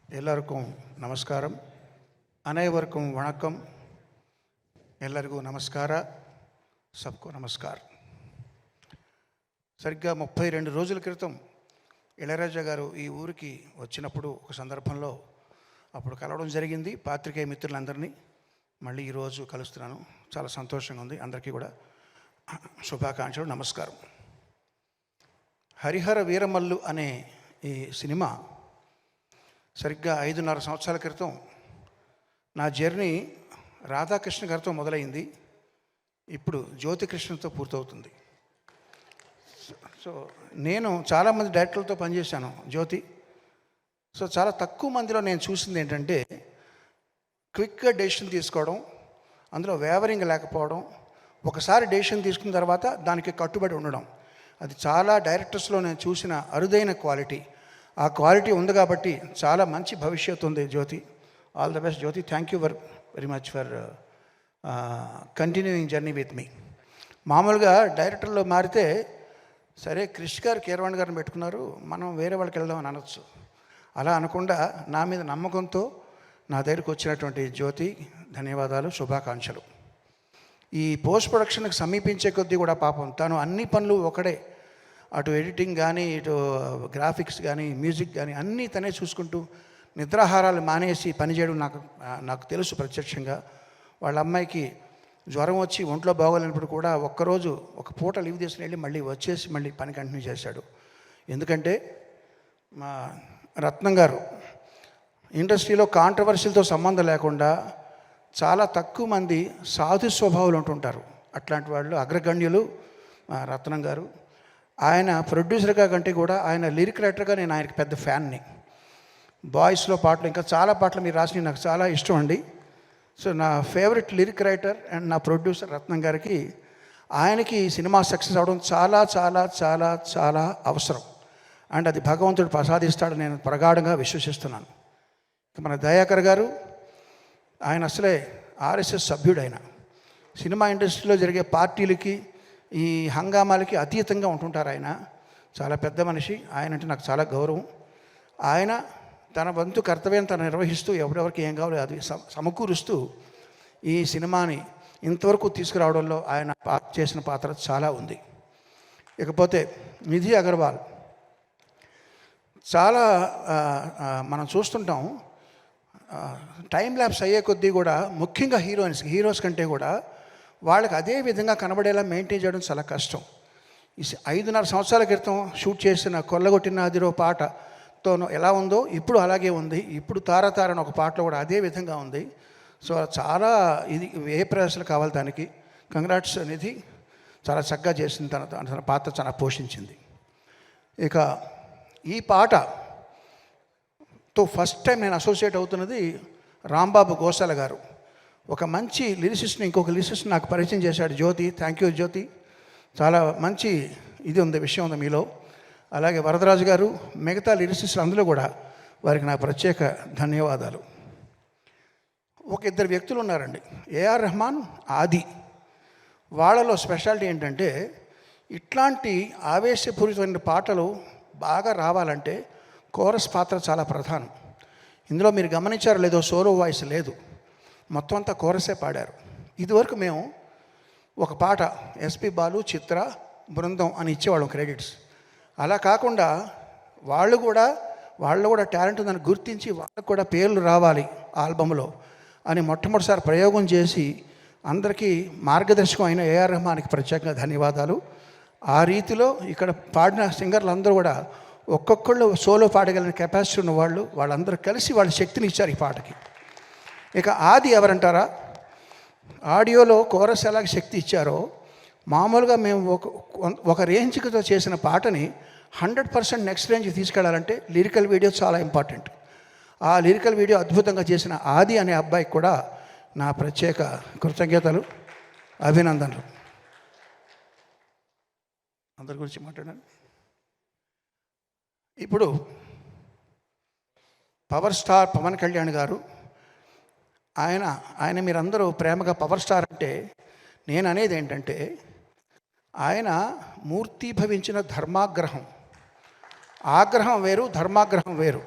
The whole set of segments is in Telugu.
ಎಲ್ಲರಿಗೂ ನಮಸ್ಕಾರ. ಅನೇವರ್ಕಂ ವಣಕಂ. ಎಲ್ಲರಿಗೂ నమస్కార. సబ్కో నమస్కార్. సరిగ్గా 32 రోజుల క్రితం ఇళయరాజా గారు ఈ ఊరికి వచ్చినప్పుడు ఒక సందర్భంలో అప్పుడు కలవడం జరిగింది. పాత్రికేయ మిత్రులందరినీ మళ్ళీ ఈరోజు కలుస్తున్నాను. చాలా సంతోషంగా ఉంది. అందరికీ కూడా శుభాకాంక్షలు, నమస్కారం. హరిహర వీరమల్లు అనే ఈ సినిమా సరిగ్గా 5.5 సంవత్సరాల క్రితం నా జర్నీ రాధాకృష్ణ గారితో మొదలైంది. ఇప్పుడు జ్యోతికృష్ణతో పూర్తవుతుంది. సో నేను చాలామంది డైరెక్టర్లతో పనిచేశాను జ్యోతి. సో చాలా తక్కువ మందిలో నేను చూసింది ఏంటంటే క్విక్గా డెసిషన్ తీసుకోవడం, అందులో వేవరింగ్ లేకపోవడం, ఒకసారి డెసిషన్ తీసుకున్న తర్వాత దానికి కట్టుబడి ఉండడం. అది చాలా డైరెక్టర్స్లో నేను చూసిన అరుదైన క్వాలిటీ. ఆ క్వాలిటీ ఉంది కాబట్టి చాలా మంచి భవిష్యత్తు ఉంది Jyoti. All the best Jyoti. Thank you very much for continuing journey with me. మామూలుగా డైరెక్టర్లో మారితే సరే క్రిష్ గారు కీరవాణి గారిని పెట్టుకున్నారు, మనం వేరే వాళ్ళకి వెళ్దామని అనొచ్చు. అలా అనకుండా నా మీద నమ్మకంతో నా దగ్గరికి వచ్చినటువంటి జ్యోతి ధన్యవాదాలు, శుభాకాంక్షలు. ఈ పోస్ట్ ప్రొడక్షన్కి సమీపించే కొద్దీ కూడా పాపం తను అన్ని పనులు ఒకడే, అటు ఎడిటింగ్ కానీ, ఇటు గ్రాఫిక్స్ కానీ, మ్యూజిక్ కానీ అన్నీ తనే చూసుకుంటూ నిద్రాహారాలు మానేసి పనిచేయడం నాకు తెలుసు ప్రత్యక్షంగా. వాళ్ళ అమ్మాయికి జ్వరం వచ్చి ఒంట్లో బాగోలేనప్పుడు కూడా ఒక్కరోజు ఒక పూట లీవ్ తీసుకుని వెళ్ళి మళ్ళీ వచ్చేసి మళ్ళీ పని కంటిన్యూ చేశాడు. ఎందుకంటే మా రత్నం గారు ఇండస్ట్రీలో కాంట్రవర్సీలతో సంబంధం లేకుండా చాలా తక్కువ మంది సాధు స్వభావాలు ఉంటుంటారు. అట్లాంటి వాళ్ళు అగ్రగణ్యులు రత్నం గారు. ఆయన ప్రొడ్యూసర్గా కంటే కూడా ఆయన లిరిక్ రైటర్గా నేను ఆయనకి పెద్ద ఫ్యాన్ని. బాయ్స్లో పాటలు ఇంకా చాలా పాటలు మీరు రాసినవి నాకు చాలా ఇష్టం అండి. సో నా ఫేవరెట్ లిరిక్ రైటర్ అండ్ నా ప్రొడ్యూసర్ రత్నం గారికి, ఆయనకి సినిమా సక్సెస్ అవడం చాలా చాలా చాలా చాలా అవసరం. అండ్ అది భగవంతుడు ప్రసాదిస్తాడని నేను ప్రగాఢంగా విశ్వసిస్తున్నాను. మన దయాకర్ గారు, ఆయన అసలే ఆర్ఎస్ఎస్ సభ్యుడు. ఆయన సినిమా ఇండస్ట్రీలో జరిగే పార్టీలకి ఈ హంగామాలకి అతీతంగా ఉంటుంటారు. ఆయన చాలా పెద్ద మనిషి. ఆయన అంటే నాకు చాలా గౌరవం. ఆయన తన వంతు కర్తవ్యం తను నిర్వహిస్తూ ఎవరెవరికి ఏం కావాలో అది సమకూరుస్తూ ఈ సినిమాని ఇంతవరకు తీసుకురావడంలో ఆయన చేసిన పాత్ర చాలా ఉంది. ఇకపోతే నిధి అగర్వాల్, చాలా మనం చూస్తుంటాం టైం ల్యాప్స్ అయ్యే కొద్దీ కూడా ముఖ్యంగా హీరోస్ కంటే కూడా వాళ్ళకి అదే విధంగా కనబడేలా మెయింటైన్ చేయడం చాలా కష్టం. ఈ 5.5 సంవత్సరాల క్రితం షూట్ చేసిన కొల్లగొట్టిన అదిరో పాటతోనూ ఎలా ఉందో ఇప్పుడు అలాగే ఉంది. ఇప్పుడు తారతారని ఒక పాటలో కూడా అదే విధంగా ఉంది. సో చాలా ఇది ఏ ప్రయాసాలు కావాలి దానికి. కంగ్రాట్స్ నిధి, చాలా చక్కగా చేసింది. తన పాత్ర చాలా పోషించింది. ఇక ఈ పాటతో ఫస్ట్ టైం నేను అసోసియేట్ అవుతున్నది రాంబాబు గోసాల గారు. ఒక మంచి లిరిసిస్ట్ని ఇంకొక లిరిసిస్ట్ నాకు పరిచయం చేశాడు జ్యోతి. థ్యాంక్ యూ జ్యోతి. చాలా మంచి ఇది ఉంది, విషయం ఉంది మీలో. అలాగే వరదరాజు గారు, మిగతా లిరిసిస్టులు అందులో కూడా వారికి నా ప్రత్యేక ధన్యవాదాలు. ఒక ఇద్దరు వ్యక్తులు ఉన్నారండి, ఏఆర్ రెహమాన్, ఆది. వాళ్ళలో స్పెషాలిటీ ఏంటంటే ఇట్లాంటి ఆవేశపూరితమైన పాటలు బాగా రావాలంటే కోరస్ పాత్ర చాలా ప్రధానం. ఇందులో మీరు గమనించారో లేదో సోలో వాయిస్ లేదు, మొత్తం అంతా కోరసే పాడారు. ఇదివరకు మేము ఒక పాట ఎస్పి బాలు, చిత్ర, బృందం అని ఇచ్చేవాళ్ళం క్రెడిట్స్. అలా కాకుండా వాళ్ళు కూడా టాలెంట్ ఉందని గుర్తించి వాళ్ళకు కూడా పేర్లు రావాలి ఆల్బంలో అని మొట్టమొదటిసారి ప్రయోగం చేసి అందరికీ మార్గదర్శకం అయిన ఏఆర్ రెహమాన్కి ప్రత్యేకంగా ధన్యవాదాలు. ఆ రీతిలో ఇక్కడ పాడిన సింగర్లు అందరూ కూడా ఒక్కొక్కళ్ళు సోలో పాడగలిగిన కెపాసిటీ ఉన్న వాళ్ళందరూ కలిసి వాళ్ళ శక్తిని ఇచ్చారు ఈ పాటకి. ఇక ఆది ఎవరంటారా, ఆడియోలో కోరస్ ఎలాగ శక్తి ఇచ్చారో మామూలుగా మేము ఒక రేంజ్తో చేసిన పాటని 100% నెక్స్ట్ రేంజ్కి తీసుకెళ్లాలంటే లిరికల్ వీడియో చాలా ఇంపార్టెంట్. ఆ లిరికల్ వీడియో అద్భుతంగా చేసిన ఆది అనే అబ్బాయికి కూడా నా ప్రత్యేక కృతజ్ఞతలు, అభినందనలు. అందరి గురించి మాట్లాడాను. ఇప్పుడు పవర్ స్టార్ పవన్ కళ్యాణ్ గారు, ఆయన మీరందరూ ప్రేమగా పవర్ స్టార్ అంటే నేను అనేది ఏంటంటే ఆయన మూర్తీభవించిన ధర్మాగ్రహం. ఆగ్రహం వేరు, ధర్మాగ్రహం వేరు.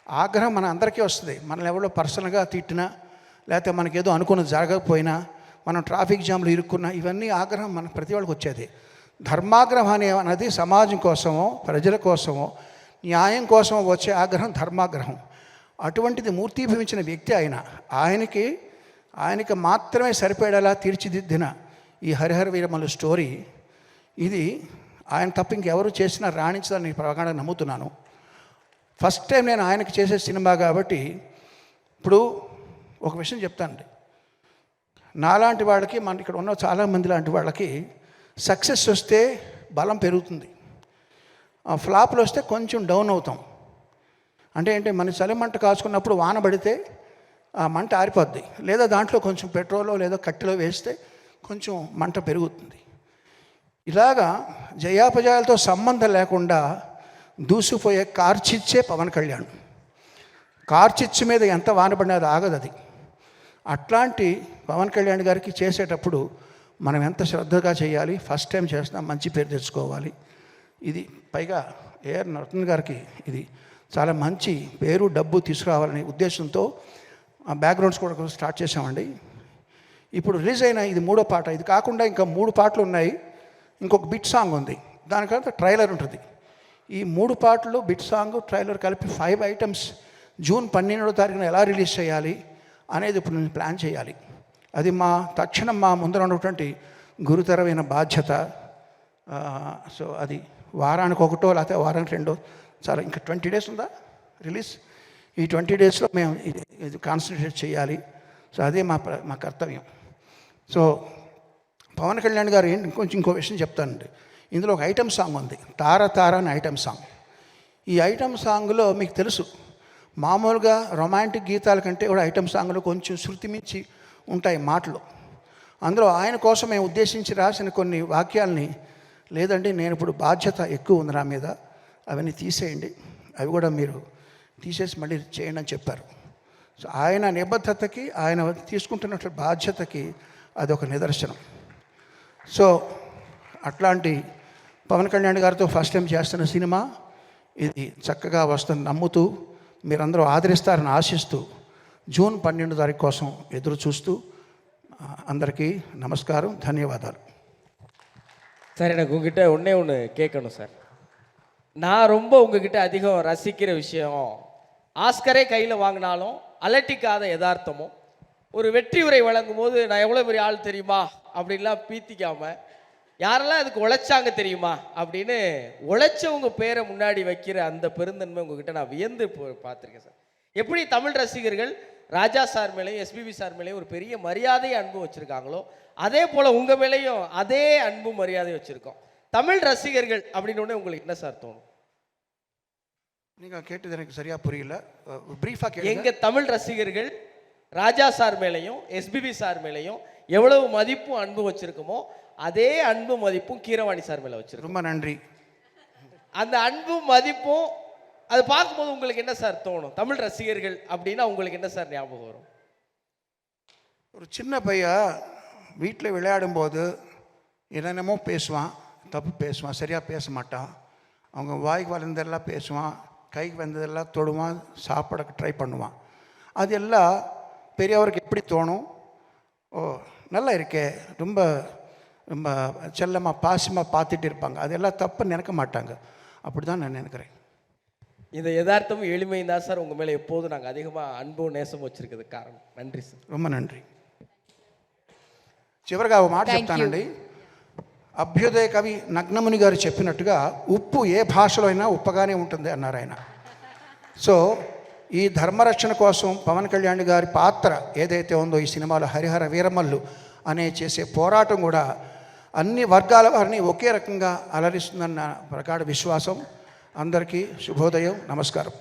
ఆగ్రహం మన అందరికీ వస్తుంది. మనల్ని ఎవరో పర్సనల్గా తిట్టినా, లేకపోతే మనకేదో అనుకున్నది జరగకపోయినా, మనం ట్రాఫిక్ జామ్లో ఇరుక్కున్నా, ఇవన్నీ ఆగ్రహం మన ప్రతి వాళ్ళకి వచ్చేది. ధర్మాగ్రహం అనేది సమాజం కోసమో, ప్రజల కోసమో, న్యాయం కోసమో వచ్చే ఆగ్రహం ధర్మాగ్రహం. అటువంటిది మూర్తీభవించిన వ్యక్తి ఆయనకి మాత్రమే సరిపడేలా తీర్చిదిద్దిన ఈ హరిహర వీరమల్లు స్టోరీ, ఇది ఆయన తప్ప ఇంకెవరు చేసినా రాణించదని నేను ప్రగాఢంగా నమ్ముతున్నాను. ఫస్ట్ టైం నేను ఆయనకి చేసే సినిమా కాబట్టి. ఇప్పుడు ఒక విషయం చెప్తానండి, నాలాంటి వాళ్ళకి, మన ఇక్కడ ఉన్న చాలామంది లాంటి వాళ్ళకి సక్సెస్ వస్తే బలం పెరుగుతుంది, ఫ్లాప్లు వస్తే కొంచెం డౌన్ అవుతాం. అంటే మన చలిమంట కాచుకున్నప్పుడు వాన పడితే ఆ మంట ఆరిపోద్ది, లేదా దాంట్లో కొంచెం పెట్రోలో లేదా కట్టెలో వేస్తే కొంచెం మంట పెరుగుతుంది. ఇలాగా జయాపజయాలతో సంబంధం లేకుండా దూసిపోయే కార్చిచ్చే పవన్ కళ్యాణ్. కార్చిచ్చు మీద ఎంత వాన పడినా అది ఆగదు. అది అట్లాంటి పవన్ కళ్యాణ్ గారికి చేసేటప్పుడు మనం ఎంత శ్రద్ధగా చేయాలి, ఫస్ట్ టైం చేస్తున్నాం, మంచి పేరు తెచ్చుకోవాలి. ఇది పైగా ఏఆర్ నరసింహన్ గారికి ఇది చాలా మంచి పేరు, డబ్బు తీసుకురావాలనే ఉద్దేశంతో బ్యాక్గ్రౌండ్స్ కూడా స్టార్ట్ చేసామండి. ఇప్పుడు రిలీజ్ అయిన ఇది 3వ పాట. ఇది కాకుండా ఇంకా 3 పాటలు ఉన్నాయి, ఇంకొక బిట్ సాంగ్ ఉంది, దానికంతా ట్రైలర్ ఉంటుంది. ఈ 3 పాటలు, బిట్ సాంగ్, ట్రైలర్ కలిపి 5 ఐటమ్స్ జూన్ 12వ తారీఖున ఎలా రిలీజ్ చేయాలి అనేది ఇప్పుడు నేను ప్లాన్ చేయాలి. అది తక్షణం మా ముందర ఉన్నటువంటి గురుతరమైన బాధ్యత. సో అది వారానికి 1 లేకపోతే వారానికి 2, చాలా ఇంకా 20 డేస్ ఉందా రిలీజ్. ఈ 20 డేస్లో మేము ఇది కాన్సన్ట్రేట్ చేయాలి. సో అదే మా కర్తవ్యం. సో పవన్ కళ్యాణ్ గారు ఇంకో విషయం చెప్తానండి. ఇందులో ఒక ఐటమ్ సాంగ్ ఉంది, తార తార అని ఐటమ్ సాంగ్. ఈ ఐటమ్ సాంగ్లో మీకు తెలుసు, మామూలుగా రొమాంటిక్ గీతాల కంటే కూడా ఐటమ్ సాంగ్లో కొంచెం శృతి మించి ఉంటాయి మాటలు. అందులో ఆయన కోసం మేము ఉద్దేశించి రాసిన కొన్ని వాక్యాలని, లేదండి నేను ఇప్పుడు బాధ్యత ఎక్కువ ఉంది నా మీద, అవన్నీ తీసేయండి, అవి కూడా మీరు తీసేసి మళ్ళీ చేయండి అని చెప్పారు. సో ఆయన నిబద్ధతకి, ఆయన తీసుకుంటున్నటువంటి బాధ్యతకి అదొక నిదర్శనం. సో అట్లాంటి పవన్ కళ్యాణ్ గారితో ఫస్ట్ టైం చేస్తున్న సినిమా ఇది చక్కగా వస్తుంది నమ్ముతూ, మీరందరూ ఆదరిస్తారని ఆశిస్తూ, జూన్ 12వ తారీఖు కోసం ఎదురు చూస్తూ, అందరికీ நமஸ்காரம், ధన్యవాదాలు. சார், எனக்கு உங்ககிட்ட ஒன்று கேட்கணும் சார். நான் ரொம்ப உங்ககிட்ட அதிகம் ரசிக்கிற விஷயம், ஆஸ்கரே கையில் வாங்கினாலும் அலட்டிக்காத யதார்த்தமும், ஒரு வெற்றி உரை வழங்கும் போது நான் எவ்வளோ பெரிய ஆள் தெரியுமா அப்படின்லாம் பீத்திக்காமல், யாரெல்லாம் அதுக்கு உழைச்சாங்க தெரியுமா அப்படின்னு உழைச்சவங்க பேரை முன்னாடி வைக்கிற அந்த பெருந்தன்மை உங்ககிட்ட நான் வியந்து பார்த்துருக்கேன் சார். எப்படி தமிழ் ரசிகர்கள் ராஜா சார் மேலேயும் எஸ்பிபி சார் மேலேயும் ஒரு பெரிய மரியாதையை அன்பு வச்சுருக்காங்களோ, அதே போல் உங்கள் மேலேயும் அதே அன்பு மரியாதை வச்சுருக்கோம். தமிழ் ரசிகர்கள் அப்படின்னு உங்களுக்கு என்ன சார் தோணும்? நீங்கள் கேட்டது எனக்கு சரியாக புரியல, ப்ரீஃபாக கேளுங்க. எங்கள் தமிழ் ரசிகர்கள் ராஜா சார் மேலேயும் எஸ்பிபி சார் மேலேயும் எவ்வளவு மதிப்பும் அன்பு வச்சுருக்கோமோ, அதே அன்பு மதிப்பும் கீரவாணி சார் மேலே வச்சுருக்கோம். ரொம்ப நன்றி. அந்த அன்பும் மதிப்பும் அது பார்க்கும்போது உங்களுக்கு என்ன சார் தோணும்? தமிழ் ரசிகர்கள் அப்படின்னா உங்களுக்கு என்ன சார் ஞாபகம் வரும்? ஒரு சின்ன பையன் வீட்டில் விளையாடும்போது என்னென்னமோ பேசுவான், தப்பு பேசுவான், சரியாக பேச மாட்டான். அவங்க வாய்க்கு வளர்ந்ததெல்லாம் பேசுவான், கைக்கு வந்ததெல்லாம் தொடுவான், சாப்பிட ட்ரை பண்ணுவான். அது எல்லாம் பெரியவருக்கு எப்படி தோணும்? ஓ நல்லா இருக்கே, ரொம்ப ரொம்ப செல்லமாக பாசமாக பார்த்துட்டு இருப்பாங்க. அதெல்லாம் தப்பு நினைக்க மாட்டாங்க. அப்படி தான் நான் நினைக்கிறேன். இந்த யதார்த்தமும் எளிமையும் தான் சார் உங்கள் மேலே எப்போதும் நாங்கள் அதிகமாக அன்பு நேசம் வச்சுருக்கிறதுக்கு காரணம். நன்றி సార్. ரொம்ப நன்றி. చివరిగా ఒక మాట చెప్తానండి. అభ్యుదయ కవి నగ్నముని గారు చెప్పినట్టుగా ఉప్పు ఏ భాషలో అయినా ఉప్పగానే ఉంటుంది అన్నారు ఆయన. సో ఈ ధర్మరక్షణ కోసం పవన్ కళ్యాణ్ గారి పాత్ర ఏదైతే ఉందో ఈ సినిమాలో హరిహర వీరమల్లు అనే చేసే పోరాటం కూడా అన్ని వర్గాల వారిని ఒకే రకంగా అలరిస్తుందన్న ప్రగాఢ విశ్వాసం. అందరికీ శుభోదయం, నమస్కారం.